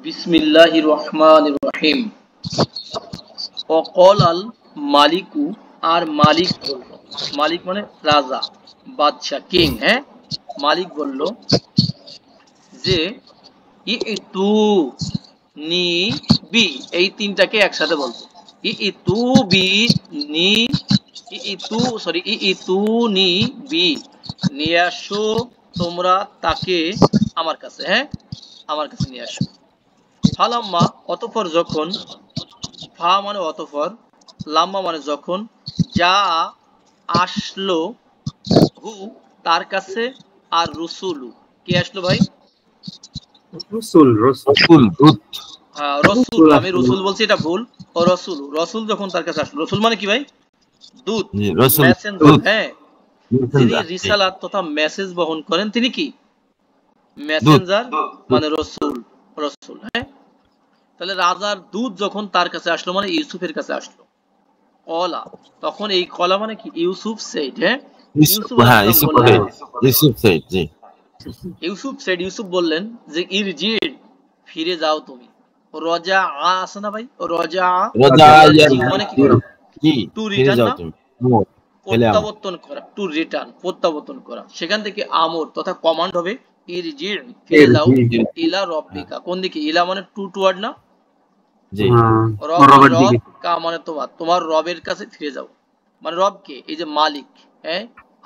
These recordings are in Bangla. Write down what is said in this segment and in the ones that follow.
বিসমিল্লাহির রহমানির রহিম। অকলাল মালিকু, আর মালিক বলল, মালিক মানে রাজা, বাদশা, কিং। হ্যাঁ, মালিক বলল যে ইতু নি বি, এই তিনটাকে একসাথে বলবো। ইতু বি নি, ইতু সরি ইতু নি বি, নিয়ে আসো তোমরা তাকে আমার কাছে। হ্যাঁ, আমার কাছে নিয়ে আসো। ফালাম্মা, অতঃপর যখন, ফা মানে অতঃপর, লাম্মা মানে যখন, যা আসলো, হু তার কাছে, আর রসুলু, কে আসলো ভাই? রসুল রসুল হ্যাঁ, রসুল। আমি রসুল বলছি, এটা ভুল। ও রসুল, রসুল যখন তার কাছে আসলো। রসুল মানে কি ভাই? দূত, মেসেঞ্জার। হ্যাঁ, যিনি রিসালাত তথা মেসেজ বহন করেন তিনি কি? মেসেঞ্জার মানে রসুল, রসুল। হ্যাঁ, তাহলে রাজার দূত যখন তার কাছে আসলো মানে ইউসুফের কাছে আসলো। কলা, তখন এই কলা মানে কি? ইউসুফ সেড। হ্যাঁ, ইউসুফ বললেন, ইউসুফ বললেন যে ইরজি, ফিরে যাও তুমি। রজা আছে না ভাই? রজা মানে কি করা? টু রিটার্ন না, প্রত্যাবর্তন করা। টু রিটার্ন, প্রত্যাবর্তন করা। সেখান থেকে আমর তথা কমান্ড হবে ইরজি, ফিরে যাও, ইলা রব্বিকা। কোন দিকে? ইলা মানে টু, টুয়ার্ড না, রব কা মানে তোমার, তোমার রবের কাছে ফিরে যাও। মানে রব কে? এই যে মালিক, হ্যাঁ,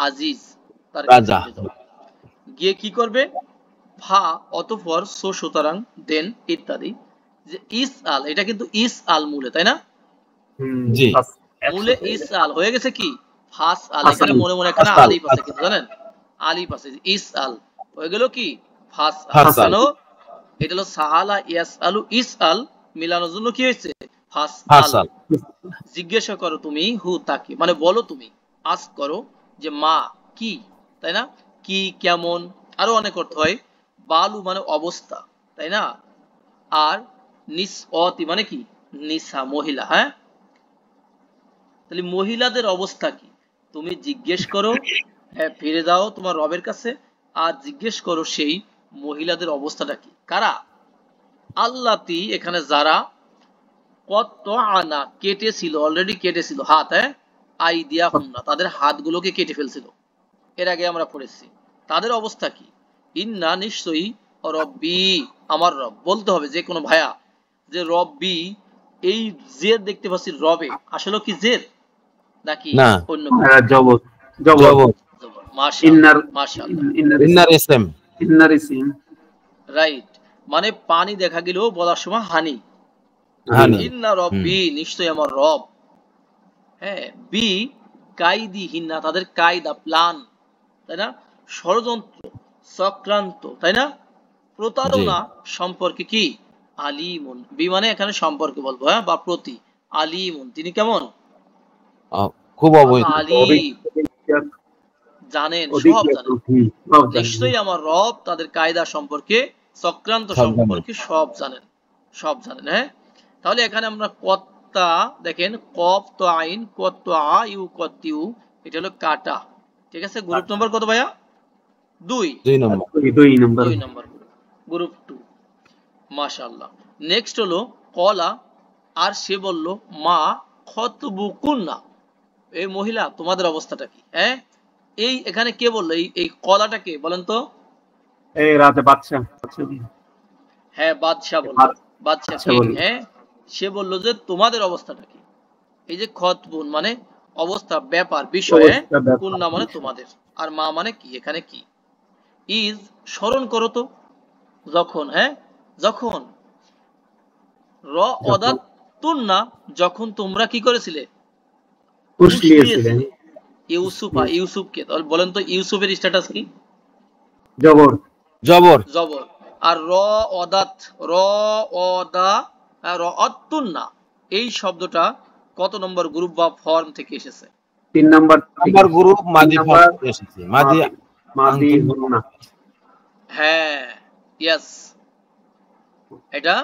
আজিজ, তার কাছে ফিরে যাও। গিয়ে কি করবে? ফা অতঃপর, সো সুতরাং, দেন ইত্যাদি। যে ইস আল, এটা কিন্তু ইস আল মূলে, তাই না? মূলে ইস আল হয়ে গেছে কি ফাস আল। এখানে মনে মনে এখানে আলিফ আছে, কিন্তু জানেন আলিফ আছে। ইস আল হয়ে গেল কি ফাস আল। কেন? এটা হলো সাআলা ইয়াস আলু, ইস আল মিলানোর জন্য কি হয়েছে? ফাস আল। জিজ্ঞাসা করো তুমি, হু তাকে, মানে বলো তুমি, আস করো যে মা কি, তাই না? কি, কেমন, আরো অনেক অর্থ হয়। বালু মানে অবস্থা, তাই না? আর নিস অতি মানে কি? নিসা, মহিলা। হ্যাঁ, তাহলে মহিলাদের অবস্থা কি তুমি জিজ্ঞেস করো। হ্যাঁ, ফিরে যাও তোমার রবের কাছে, আর জিজ্ঞেস করো সেই মহিলাদের অবস্থাটা কি। কারা? আল্লাতি, এখানে যারা, কত আনা কেটেছিল, অলরেডি কেটেছিল হাত। হ্যাঁ, আই দিয়া হুন্না, তাদের হাতগুলোকে কেটে ফেলছিল। এর আগে আমরা পড়েছি। তাদের অবস্থা কি? ইন্না, নিশ্চয়ই, রব্বি, আমার রব। বলতে হবে যে কোনো ভাইয়া যে রব্বি, এই জের দেখতে পাচ্ছি রবে, আসলে কি জের নাকি অন্য? জবর জবর মাশাআল্লাহ, মাশাআল্লাহ, রাইট। মানে পানি দেখা গেলেও বলার সময় হানি। ইন্না রব্বি, নিশ্চয়ই আমার রব। হ্যাঁ, বি কাইদি হিন্না, তাদের কায়দা, প্ল্যান, তাই না? ষড়যন্ত্র, চক্রান্ত, তাই না? প্রতারণা সম্পর্কে কি? আলিমুন। বি মানে এখানে সম্পর্কে বলবো, হ্যাঁ, বা প্রতি। আলিমুন, তিনি কেমন? খুব অবহিত, জানেন, সব জানেন। নিশ্চয়ই আমার রব তাদের কায়দা সম্পর্কে, চক্রান্ত সম্পর্কে সব জানেন, সব জানেন। হ্যাঁ, তাহলে এখানে আমরা কত্তা দেখেন, কফ তো আইন, কত আ ইউ কতিউ, এটা হলো কাটা। ঠিক আছে, গ্রুপ নম্বর কত ভাইয়া? 2 নম্বর গ্রুপ 2। মাশাআল্লাহ। নেক্সট হলো কলা, আর সে বলল, মা খতবুকুন্না, এই মহিলা তোমাদের অবস্থাটা কি? হ্যাঁ, এই এখানে কে বললো? এই কলাটা কে বলেন তো? এই রাতে বাদশা। হ্যাঁ, বাদশা বলল, বাদশা কিং। হ্যাঁ, সে বলল যে তোমাদের অবস্থাটা কি? এই যে খতবুন মানে অবস্থা, ব্যাপার, বিষয়ে, কুন্না মানে তোমাদের, আর মা মানে কি? এখানে কি? ইজ, স্মরণ করো তো, যখন, হ্যাঁ, যখন, র অদাত তুন্না, যখন তোমরা কি করেছিলে? ইউসুফকে। বলেন তো ইউসুফের স্ট্যাটাস কি? জবর জবর জবর। আর র অদাত, র অদা, র অতুন্না, এই শব্দটা কত নম্বর গ্রুপ বা ফর্ম থেকে এসেছে? 3 নম্বর গ্রুপ, মাদি ফর্ম এসেছে। মাদি হুন্না। হ্যাঁ, ইয়েস, এটা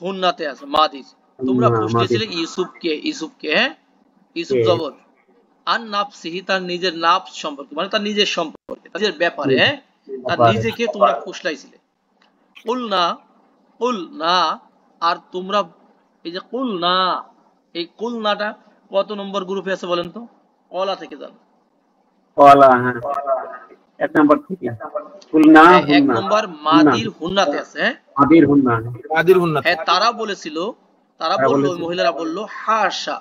হুন্নাতে আছে, মাদির। তোমরা পুষতেছিলে ইউসুফকে। হ্যাঁ, ইউসুফ জবর। আর নাফসিহি, তার নিজের নাফস সম্পর্কে, মানে তার নিজের সম্পর্কে, নিজের ব্যাপারে। হ্যাঁ, তার নিজেকে তোমরা ফুসলাইছিলে। কুলনা, কুল না, আর তোমরা, এই যে কুল না, এই কুল নাটা কত নম্বর গ্রুপে আছে বলেন তো? কলা থেকে যান। কলা, হ্যাঁ, 1 নম্বর থেকে। কুলনা, হ্যাঁ, 1 হুন্না, নম্বর হুন্না, মাদির হুন্নাতে আছে। হ্যাঁ, আদির হুন্না। মাদির হুন্নাতে। হ্যাঁ, তারা বলেছিল, তারা তারা বললো, ওই বলেছে মহিলারা বললো হাসা,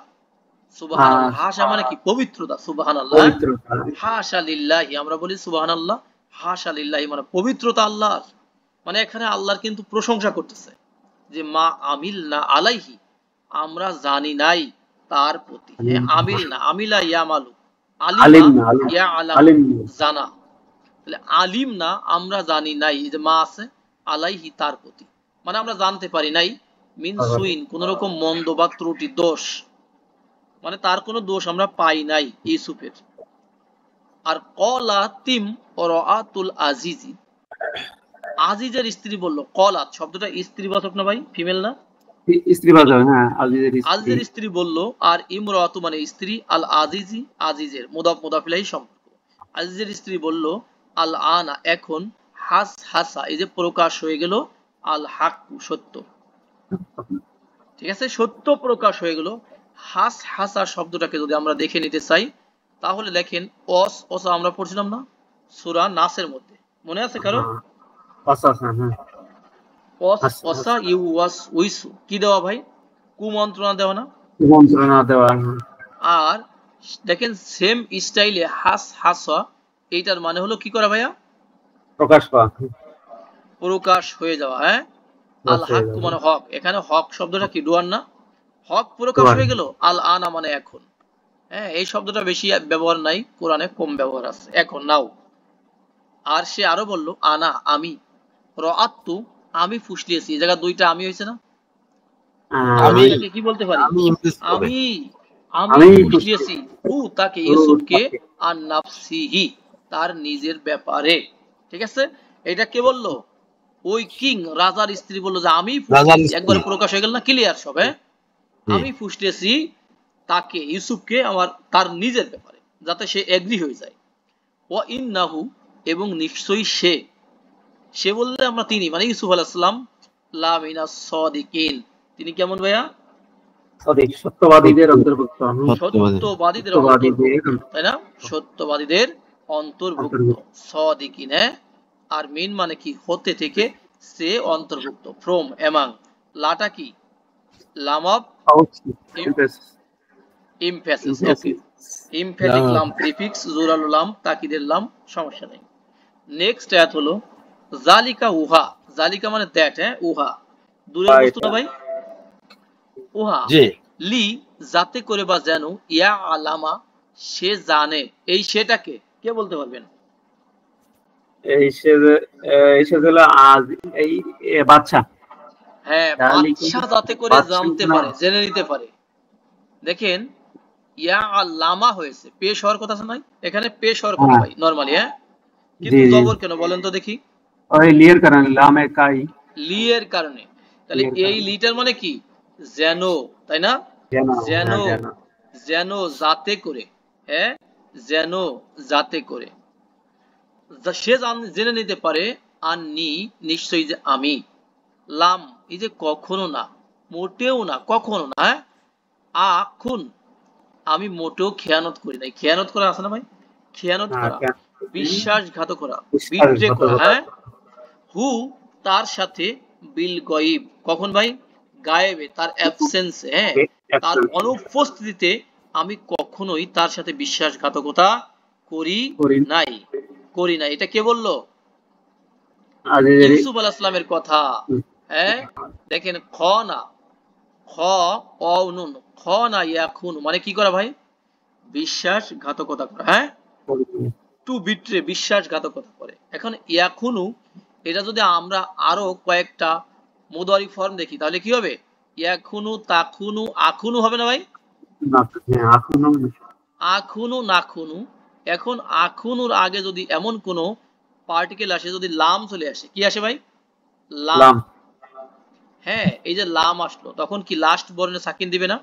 সুবহানাল্লাহ। হাসা মানে কি? পবিত্রতা, সুবহানাল্লাহ। পবিত্রতা। হাসা লিল্লাহি, আমরা বলি সুবহানাল্লাহ, হাসা লিল্লাহি মানে পবিত্রতা আল্লাহর। মানে এখানে আল্লাহর কিন্তু প্রশংসা করতেছে যে মা আমিল না আলাইহি, আমরা জানি নাই তার প্রতি। হ্যাঁ, আমিল না, আমিলা ইয়ামালু, আলিমা আলিম না, ইয়া আলামু, আলিম না। জানা। তাহলে আলিম না, আমরা জানি নাই, এই যে মা আছে, আলাইহি তার প্রতি, মানে আমরা জানতে পারি নাই, মিন সুইন কোন রকম মন্দ বা ত্রুটি, দোষ, মানে তার কোনো দোষ আমরা পাই নাই ইউসুফের। আর কলাতিম রাআতুল আজিজি, আজিজের স্ত্রী বলল, কলাত শব্দটা স্ত্রীবাচক না ভাই, ফিমেল না? স্ত্রীবাচক, হ্যাঁ, আজিজের স্ত্রী। আজিজের স্ত্রী বলল, আর ইমরাতু মানে স্ত্রী, আল আজিজি আজিজের মুদাফ মুদাফ ইলাইহি সম্পর্ক। আজিজের স্ত্রী বলল, আল আনা এখন, হাস হাসা এই যে প্রকাশ হয়ে গেল, আল হাক্কু সত্য, ঠিক আছে, সত্য প্রকাশ হয়ে গেল। হাস হাসা শব্দটাকে যদি আমরা দেখে নিতে চাই, তাহলে দেখেন অস অসা আমরা পড়ছিলাম না সূরা নাসের মধ্যে, মনে আছে কারো? হ্যাঁ, আচ্ছা, হ্যাঁ, অস অসা ইউ ওয়াস উইসু কি দেওয়া ভাই? কুমন্ত্রণা দেওয়া না? মন্ত্রণা দেওয়া, হ্যাঁ। আর দেখেন সেম স্টাইলে হাস হাসা, এইটার মানে হলো কি করা ভাইয়া? প্রকাশ পাওয়া, প্রকাশ হয়ে যাওয়া। হ্যাঁ, আল হাক মানে হক, এখানে হক শব্দটা কি ডুয়ার না? হক প্রকাশ হয়ে গেল। আল আনা মানে এখন। হ্যাঁ, এই শব্দটা বেশি ব্যবহার নাই কোরআনে, কম ব্যবহার আছে, এখন নাও। আর সে আরো বলল, আনা আমি, রাআতু আমি ফুসলিয়েছি, এই জায়গা দুইটা আমি হয়েছে না? আমি আমিটাকে কি বলতে পারি? আমি ইমপ্রেস হবে। আমি আমি ফুসলিয়েছি হু তাকে, ইউসুফকে, আর নাফসিহি তার নিজের ব্যাপারে, ঠিক আছে। এটা কে বললো? ওই কিং, রাজার স্ত্রী বললো যে আমি ফুসলিয়েছি, একবার প্রকাশ হয়ে গেল না, ক্লিয়ার সব। হ্যাঁ, আমি ফুসলিয়েছি তাকে, ইউসুফকে, আমার তার নিজের ব্যাপারে, যাতে সে এগ্রি হয়ে যায়। ওয়া ইন্নাহু এবং নিশ্চয়ই সে, সে বললে আমরা তিনি মানে ইউসুফ আলাইহিস সালাম, লা মিনাস সাদিকিন, তিনি কেমন ভাইয়া? সত্যবাদীদের অন্তর্ভুক্ত। সত্যবাদীদের অন্তর্ভুক্ত, তাই না? সত্যবাদীদের অন্তর্ভুক্ত, সাদিকিন। আর মিন মানে কি? হতে থেকে, সে অন্তর্ভুক্ত, ফ্রম এমাং, লাটা কি? লাম অফ এমফ্যাসিস, ওকে, এমফ্যাটিক লাম প্রিফিক্স, জোরালো লাম, তাকিদের লাম, সমস্যা নেই। নেক্সট আয়াত হলো জালিকা উহা, জালিকা মানে দ্যাট, হ্যাঁ, উহা দূরের বস্তু না ভাই, উহা জি লি যাতে করে বা যেন, ইয়া আলামা সে জানে, এই সেটাকে কে বলতে পারবেন? এই সে হলো আজ, এই বাচ্চা। হ্যাঁ, বাদশা যাতে করে জানতে পারে, জেনে নিতে পারে। দেখেন ইয়া আলামা হয়েছে, পেশ হওয়ার কথা আছে নয়, এখানে পেশ হওয়ার কথা ভাই নরমালি। হ্যাঁ, কিন্তু জবর কেন বলেন তো দেখি? ওই লিয়ের কারণে, লামে কাই, লি এর কারণে। তাহলে এই লিটার মানে কি? যেন, তাই না? যেন, যেন যাতে করে, হ্যাঁ, যেন যাতে করে, সে জেনে নিতে পারে, আননি নিশ্চয়ই যে আমি, লাম এই যে কখনো না, মোটেও না, কখনো না, হ্যাঁ, আখুন আমি মোটেও খেয়ানত করি নাই। খেয়ানত করা আছে না ভাই? খেয়ানত করা, বিশ্বাসঘাত করা, বিট্রে করা। হ্যাঁ, হু তার সাথে, বিল গয়ব কখন ভাই? গায়েবে, তার অ্যাবসেন্সে, হ্যাঁ, তার অনুপস্থিতিতে আমি কখনোই তার সাথে বিশ্বাসঘাতকতা করি নাই, করি নাই। এটা কে বললো? ইউসুফ আলাইহিস সালামের কথা। হ্যাঁ, দেখেন খ না, খ অ নুন, খ না ইয়াখুন মানে কি করা ভাই? বিশ্বাসঘাতকতা করা। হ্যাঁ, টু বিট্রে বিশ্বাসঘাতকতা করে। এখন ইয়াখুনু, এটা যদি আমরা আরো কয়েকটা মুদারি ফর্ম দেখি তাহলে কি হবে? ইয়াখুনু, তাখুনু, আখুনু হবে না ভাই? আখুনু, নাখুনু। এখন আখুনুর আগে যদি এমন কোন পার্টিকেল আসে, যদি লাম চলে আসে, কি আসে ভাই? লাম। হ্যাঁ, এই যে লাম আসলো, তখন কি লাস্ট বর্ণে সাকিন দিবে না?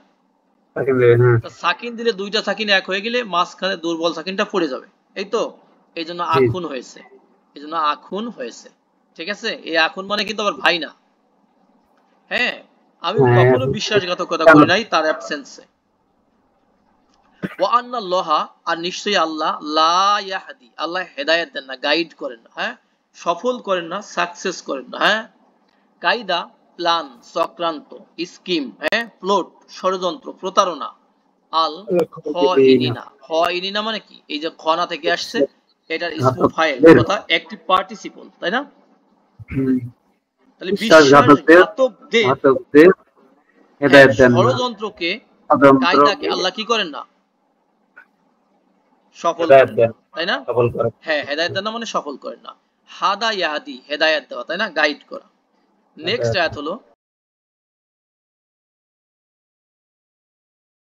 সাকিন দিলে দুইটা সাকিন এক হয়ে গেলে মাঝখানে দুর্বল সাকিনটা পড়ে যাবে, এই তো, এই জন্য আখুন হয়েছে, এই জন্য আখুন হয়েছে, ঠিক আছে। এই আখুন মানে কিন্তু আবার ভাই না, হ্যাঁ, আমি হ্যাঁ, কখনো বিশ্বাসঘাতকতা করি নাই তার অ্যাবসেন্সে। ওয়া আন্নাল্লাহা, আর নিশ্চয়ই আল্লাহ, লা ইয়াহদি, আল্লাহ হেদায়েত দেন না, গাইড করেন না, হ্যাঁ, সফল করেন না, সাকসেস করেন না, হ্যাঁ, কায়দা, প্ল্যান, চক্রান্ত, স্কিম, হ্যাঁ, প্লট, ষড়যন্ত্র, প্রতারণা, আল খাইনিনা। খাইনিনা মানে কি? এই যে খনা থেকে আসছে, এটার ইসমু ফাইল তথা অ্যাক্টিভ পার্টিসিপল, তাই না? তাহলে বিশ্বাসঘাতকদের হেদায়েত দেন না, ষড়যন্ত্রকে, কায়দাকে আল্লাহ কি করেন না? সফল করেন না, তাই না? হ্যাঁ, হেদায়েত দেন না মানে সফল করেন না। হাদা ইয়াহাদি, হেদায়েত দেওয়া, তাই না? গাইড করা। নেক্সট আয়াত হলো